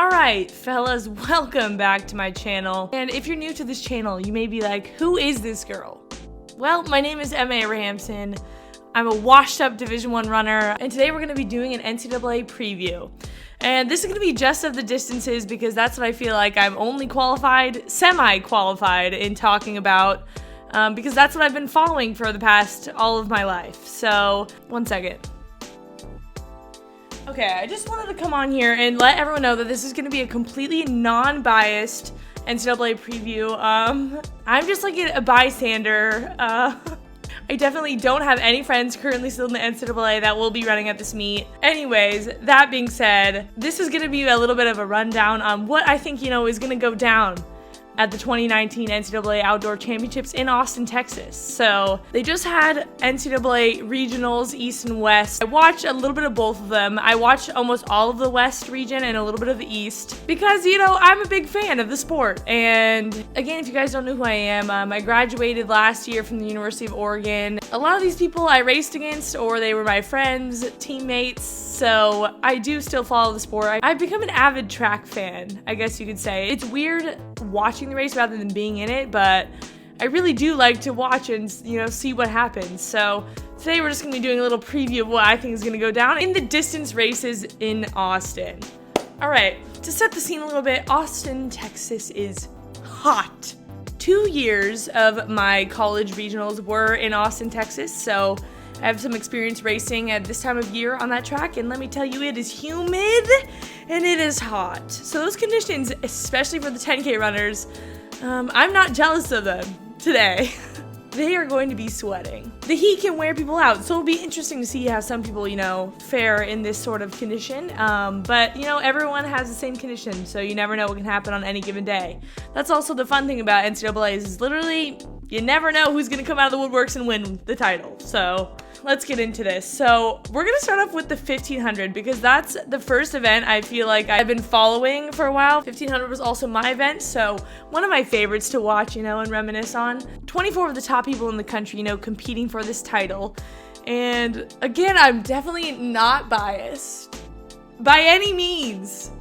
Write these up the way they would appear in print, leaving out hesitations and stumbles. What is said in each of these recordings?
Alright, fellas, welcome back to my channel. And if you're new to this channel, you may be like, who is this girl? Well, my name is Abrahamson. I'm a washed-up Division I runner, and today we're going to be doing an NCAA preview. And this is going to be just of the distances because that's what I feel like I'm only qualified, semi-qualified in talking about, because that's what I've been following for the past all of my life. So, one second. Okay, I just wanted to come on here and let everyone know that this is going to be a completely non-biased NCAA preview. I'm just like a bystander. I definitely don't have any friends currently still in the NCAA that will be running at this meet. Anyways, that being said, this is going to be a little bit of a rundown on what I think, is going to go down at the 2019 NCAA Outdoor Championships in Austin, Texas. So they just had NCAA regionals, East and West. I watched a little bit of both of them. I watched almost all of the West region and a little bit of the East because, I'm a big fan of the sport. And again, if you guys don't know who I am, I graduated last year from the University of Oregon. A lot of these people I raced against, or they were my friends, teammates, so I do still follow the sport. I've become an avid track fan, I guess you could say. It's weird watching the race rather than being in it, but I really do like to watch and see what happens. So today we're just gonna be doing a little preview of what I think is gonna go down in the distance races in Austin. All right, to set the scene a little bit, Austin, Texas is hot. 2 years of my college regionals were in Austin, Texas, so I have some experience racing at this time of year on that track, and let me tell you, it is humid and it is hot. So those conditions, especially for the 10K runners, I'm not jealous of them today. They are going to be sweating. The heat can wear people out, so it'll be interesting to see how some people, fare in this sort of condition. But, everyone has the same condition, so you never know what can happen on any given day. That's also the fun thing about NCAA is literally, you never know who's going to come out of the woodworks and win the title. So let's get into this. So we're going to start off with the 1500 because that's the first event I feel like I've been following for a while. 1500 was also my event, so one of my favorites to watch, and reminisce on. 24 of the top people in the country, competing for this title. And again, I'm definitely not biased by any means.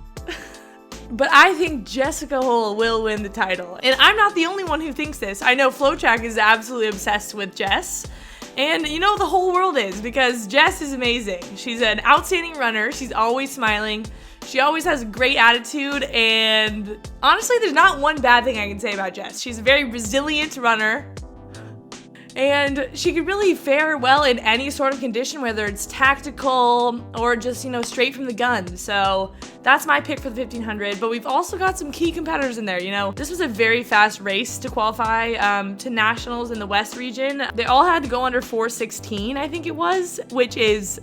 But I think Jessica Hull will win the title. And I'm not the only one who thinks this. I know FloTrack is absolutely obsessed with Jess. And the whole world is, because Jess is amazing. She's an outstanding runner. She's always smiling. She always has a great attitude. And honestly, there's not one bad thing I can say about Jess. She's a very resilient runner. And she could really fare well in any sort of condition, whether it's tactical or just, straight from the gun. So that's my pick for the 1500. But we've also got some key competitors in there. This was a very fast race to qualify to nationals in the West region. They all had to go under 4:16, I think it was, which is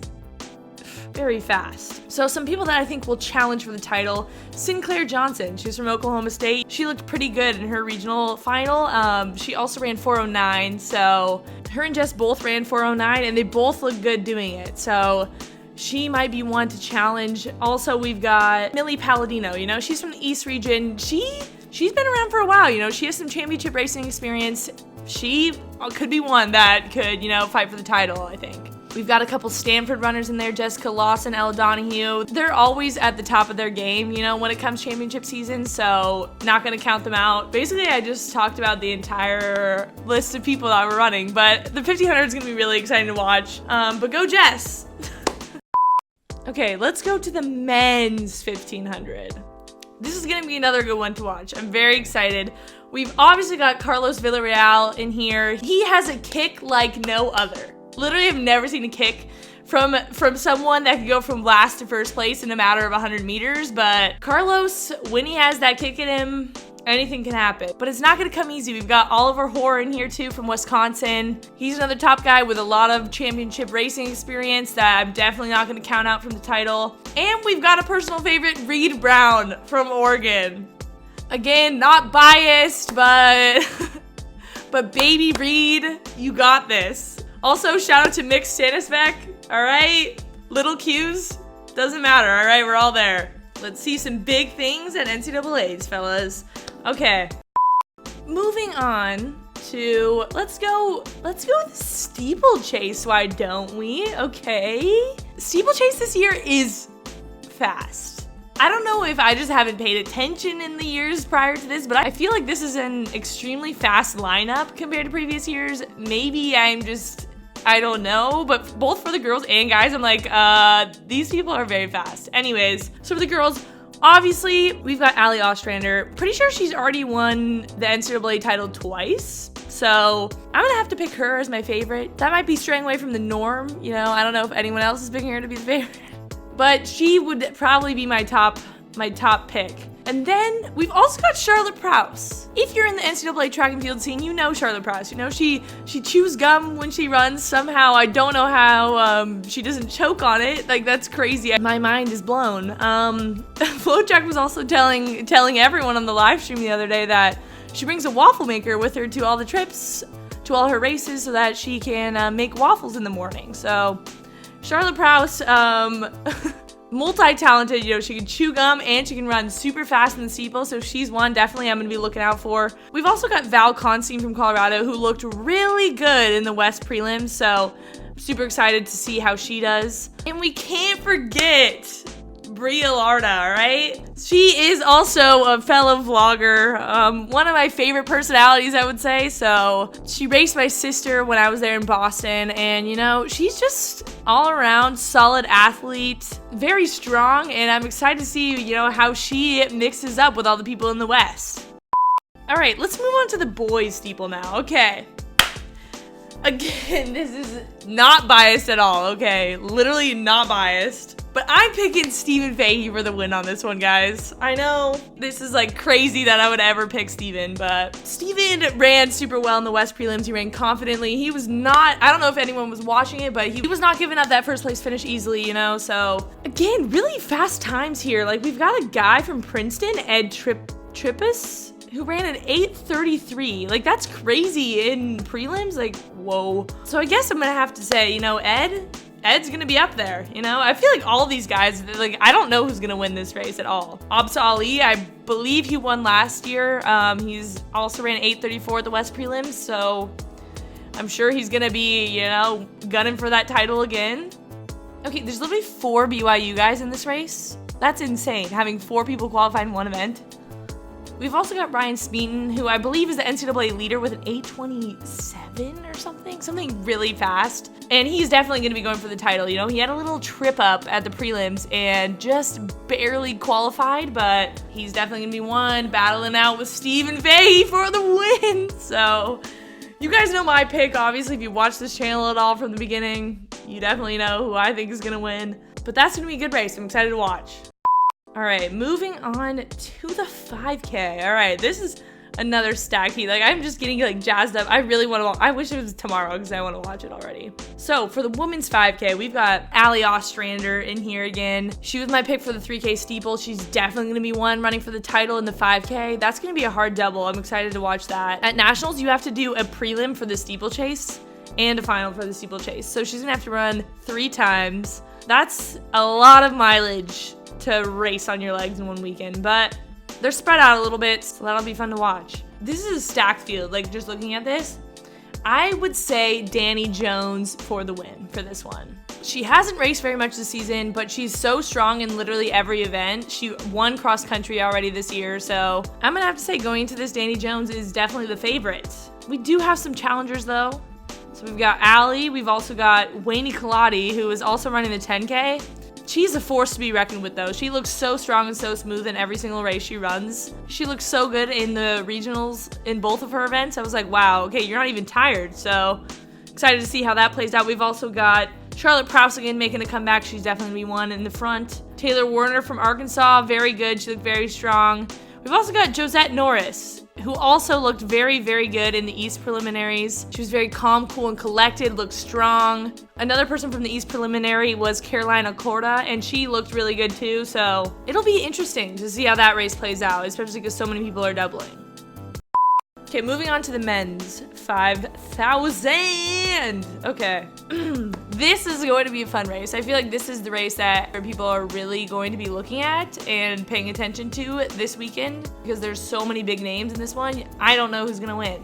very fast. So some people that I think will challenge for the title: Sinclair Johnson. She's from Oklahoma State. She looked pretty good in her regional final. She also ran 4:09, so her and Jess both ran 4:09, and they both look good doing it. So she might be one to challenge. Also, we've got Millie Palladino. She's from the East region. She's been around for a while. She has some championship racing experience. She could be one that could, fight for the title, I think. We've got a couple Stanford runners in there, Jessica Lawson, Ella Donahue. They're always at the top of their game, when it comes championship season, so not gonna count them out. Basically, I just talked about the entire list of people that were running, but the 1500 is gonna be really exciting to watch. But go Jess! Okay, let's go to the men's 1500. This is gonna be another good one to watch. I'm very excited. We've obviously got Carlos Villarreal in here. He has a kick like no other. Literally, I've never seen a kick from someone that could go from last to first place in a matter of 100 meters. But Carlos, when he has that kick in him, anything can happen. But it's not going to come easy. We've got Oliver Hoare in here too from Wisconsin. He's another top guy with a lot of championship racing experience that I'm definitely not going to count out from the title. And we've got a personal favorite, Reed Brown from Oregon. Again, not biased, but but baby Reed, you got this. Also, shout out to Mick Stanisbeck, all right? Little Q's, doesn't matter, all right? We're all there. Let's see some big things at NCAA's, fellas. Okay, moving on to, let's go with the steeplechase, why don't we? Okay. Steeplechase this year is fast. I don't know if I just haven't paid attention in the years prior to this, but I feel like this is an extremely fast lineup compared to previous years. Maybe I don't know, but both for the girls and guys, I'm like, these people are very fast. Anyways, so for the girls, obviously, we've got Allie Ostrander. Pretty sure she's already won the NCAA title twice. So I'm gonna have to pick her as my favorite. That might be straying away from the norm. You know, I don't know if anyone else is picking her to be the favorite. But she would probably be my top pick. And then we've also got Charlotte Prowse. If you're in the NCAA track and field scene, you know Charlotte Prowse. You know, she chews gum when she runs somehow. I don't know how she doesn't choke on it. Like, that's crazy. My mind is blown. FloTrack was also telling everyone on the live stream the other day that she brings a waffle maker with her to all the trips, to all her races, so that she can make waffles in the morning. So Charlotte Prowse, multi-talented, you know, she can chew gum and she can run super fast in the steeple, so she's one definitely I'm going to be looking out for. We've also got Val Constein from Colorado, who looked really good in the West prelims, so I'm super excited to see how she does. And we can't forget Bria Larda, right? She is also a fellow vlogger, one of my favorite personalities, I would say. So she raced my sister when I was there in Boston, and you know, she's just all around solid athlete, very strong, and I'm excited to see, you know, how she mixes up with all the people in the West. All right, let's move on to the boys steeple now. Okay. Again, this is not biased at all, okay? Literally not biased. But I'm picking Steven Fahy for the win on this one, guys. I know this is like crazy that I would ever pick Steven, but Steven ran super well in the West prelims. He ran confidently. He was not, I don't know if anyone was watching it, but he was not giving up that first place finish easily, you know? So again, really fast times here. Like, we've got a guy from Princeton, Ed Trippus, who ran an 8:33. Like, that's crazy in prelims. Like, whoa. So I guess I'm gonna have to say, you know, Ed's gonna be up there, you know? I feel like all these guys, like, I don't know who's gonna win this race at all. Absa Ali, I believe he won last year. He's also ran 8:34 at the West prelims, so I'm sure he's gonna be, you know, gunning for that title again. Okay, there's literally 4 BYU guys in this race. That's insane, having 4 people qualify in one event. We've also got Ryan Smeaton, who I believe is the NCAA leader with an 8:27 or something really fast. And he's definitely going to be going for the title. You know, he had a little trip up at the prelims and just barely qualified, but he's definitely going to be one, battling out with Steven Fahy for the win. So you guys know my pick. Obviously, if you watch this channel at all from the beginning, you definitely know who I think is going to win. But that's going to be a good race. I'm excited to watch. All right, moving on to the 5K. All right, this is another stack heat. Like, I'm just getting like jazzed up. I really want to. I wish it was tomorrow because I want to watch it already. So for the women's 5K, we've got Allie Ostrander in here again. She was my pick for the 3K steeple. She's definitely going to be one running for the title in the 5K. That's going to be a hard double. I'm excited to watch that. At nationals, you have to do a prelim for the steeplechase and a final for the steeplechase. So she's going to have to run 3 times. That's a lot of mileage to race on your legs in one weekend, but they're spread out a little bit, so that'll be fun to watch. This is a stacked field. Like, just looking at this, I would say Danny Jones for the win for this one. She hasn't raced very much this season, but she's so strong in literally every event. She won cross country already this year, so I'm gonna have to say going into this, Danny Jones is definitely the favorite. We do have some challengers though. So we've got Allie, we've also got Weini Kelati, who is also running the 10K. She's a force to be reckoned with though. She looks so strong and so smooth in every single race she runs. She looks so good in the regionals in both of her events. I was like, wow, okay, you're not even tired. So excited to see how that plays out. We've also got Charlotte Prowse again making a comeback. She's definitely gonna be one in the front. Taylor Warner from Arkansas, very good. She looked very strong. We've also got Josette Norris, who also looked very, very good in the East preliminaries. She was very calm, cool, and collected, looked strong. Another person from the East preliminary was Carolina Corda, and she looked really good too, so it'll be interesting to see how that race plays out, especially because so many people are doubling. Okay, moving on to the men's 5,000. Okay, this is going to be a fun race. I feel like this is the race that people are really going to be looking at and paying attention to this weekend because there's so many big names in this one. I don't know who's gonna win.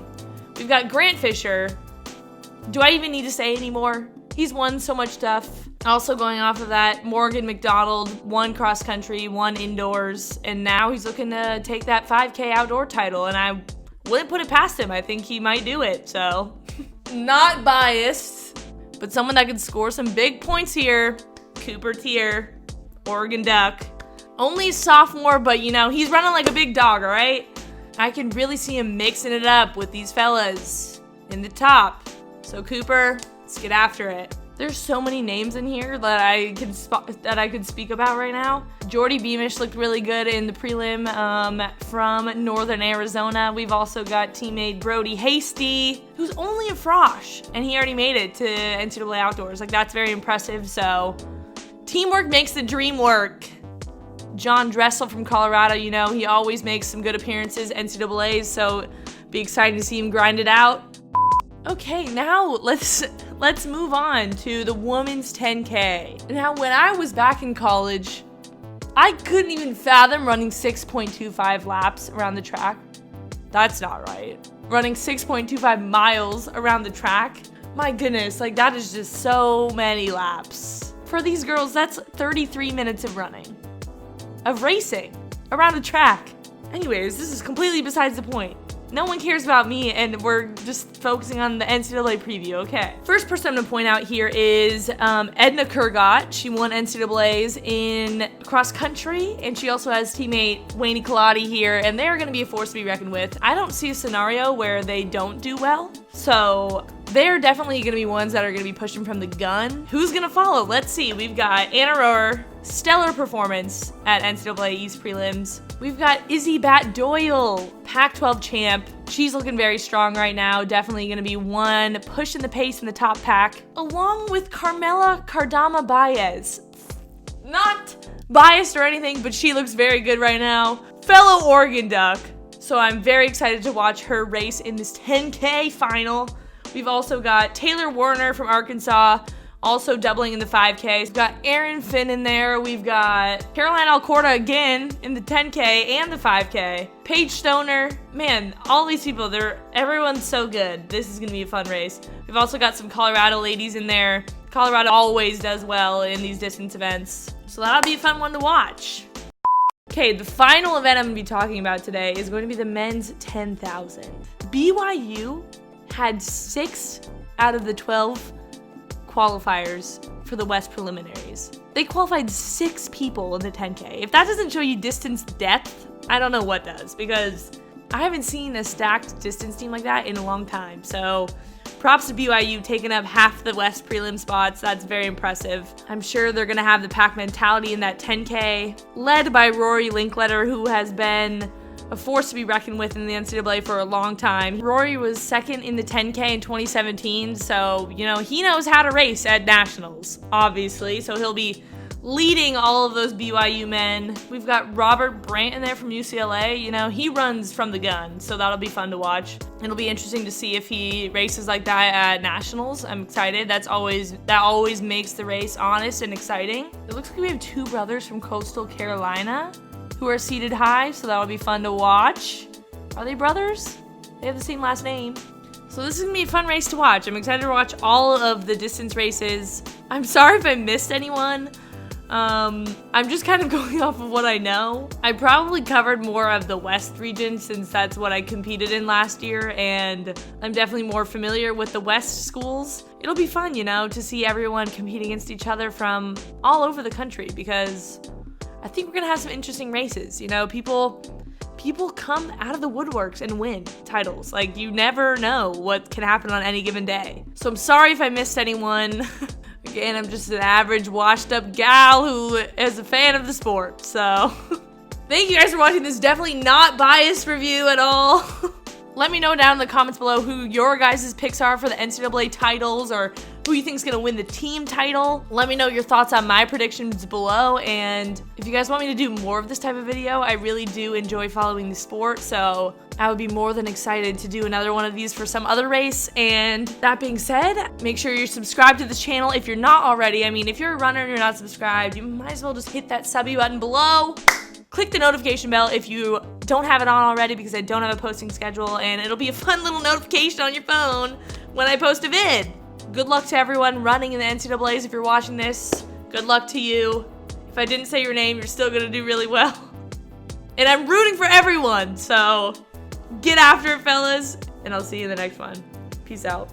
We've got Grant Fisher. Do I even need to say anymore? He's won so much stuff. Also going off of that, Morgan McDonald, 1 cross country, 1 indoors, and now he's looking to take that 5K outdoor title, and I wouldn't put it past him. I think he might do it, so not biased, but someone that could score some big points here. Cooper Tier, Oregon Duck. Only a sophomore, but you know, he's running like a big dog, all right? I can really see him mixing it up with these fellas in the top. So Cooper, let's get after it. There's so many names in here that I could speak about right now. Jordy Beamish looked really good in the prelim from Northern Arizona. We've also got teammate Brody Hasty, who's only a frosh, and he already made it to NCAA Outdoors. Like, that's very impressive, so teamwork makes the dream work. John Dressel from Colorado, you know, he always makes some good appearances NCAAs, so be excited to see him grind it out. Okay, now let's move on to the women's 10K. Now, when I was back in college, I couldn't even fathom running 6.25 laps around the track. That's not right. Running 6.25 miles around the track. My goodness, like that is just so many laps. For these girls, that's 33 minutes of running. Of racing around a track. Anyways, this is completely besides the point. No one cares about me, and we're just focusing on the NCAA preview, okay? First person I'm gonna point out here is Edna Kurgat. She won NCAAs in cross country, and she also has teammate Weini Kelati here, and they're gonna be a force to be reckoned with. I don't see a scenario where they don't do well, so they're definitely gonna be ones that are gonna be pushing from the gun. Who's gonna follow? Let's see. We've got Anna Rohrer, stellar performance at NCAA East prelims. We've got Izzy Bat Doyle, Pac-12 champ. She's looking very strong right now. Definitely gonna be one pushing the pace in the top pack, along with Carmela Cardama Baez. Not biased or anything, but she looks very good right now. Fellow Oregon Duck. So I'm very excited to watch her race in this 10K final. We've also got Taylor Warner from Arkansas, also doubling in the 5K. We've got Erin Finn in there. We've got Caroline Alcorta again in the 10K and the 5K. Paige Stoner. Man, all these people, everyone's so good. This is gonna be a fun race. We've also got some Colorado ladies in there. Colorado always does well in these distance events. So that'll be a fun one to watch. Okay, the final event I'm gonna be talking about today is going to be the men's 10,000. BYU had 6 out of the 12 qualifiers for the West preliminaries. They qualified 6 people in the 10K. If that doesn't show you distance depth, I don't know what does, because I haven't seen a stacked distance team like that in a long time. So props to BYU taking up half the West prelim spots. That's very impressive. I'm sure they're gonna have the pack mentality in that 10K, led by Rory Linkletter, who has been a force to be reckoned with in the NCAA for a long time. Rory was second in the 10K in 2017, so, you know, he knows how to race at nationals, obviously, so he'll be leading all of those BYU men. We've got Robert Brandt in there from UCLA. You know, he runs from the gun, so that'll be fun to watch. It'll be interesting to see if he races like that at nationals. I'm excited. That always makes the race honest and exciting. It looks like we have 2 brothers from Coastal Carolina who are seated high, so that'll be fun to watch. Are they brothers? They have the same last name. So this is gonna be a fun race to watch. I'm excited to watch all of the distance races. I'm sorry if I missed anyone. I'm just kind of going off of what I know. I probably covered more of the West region since that's what I competed in last year, and I'm definitely more familiar with the West schools. It'll be fun, you know, to see everyone compete against each other from all over the country, because I think we're gonna have some interesting races. You know, people come out of the woodworks and win titles. Like, you never know what can happen on any given day. So I'm sorry if I missed anyone. Again, I'm just an average washed up gal who is a fan of the sport, so thank you guys for watching this definitely not biased review at all. Let me know down in the comments below who your guys' picks are for the NCAA titles, or who you think is going to win the team title. Let me know your thoughts on my predictions below, and if you guys want me to do more of this type of video, I really do enjoy following the sport, so I would be more than excited to do another one of these for some other race. And that being said, make sure you're subscribed to this channel if you're not already. I mean, if you're a runner and you're not subscribed, you might as well just hit that subby button below. Click the notification bell if you don't have it on already, because I don't have a posting schedule, and it'll be a fun little notification on your phone when I post a vid. good luck to everyone running in the NCAAs. If you're watching this, good luck to you. If I didn't say your name, you're still gonna do really well. And I'm rooting for everyone, so get after it, fellas. And I'll see you in the next one. Peace out.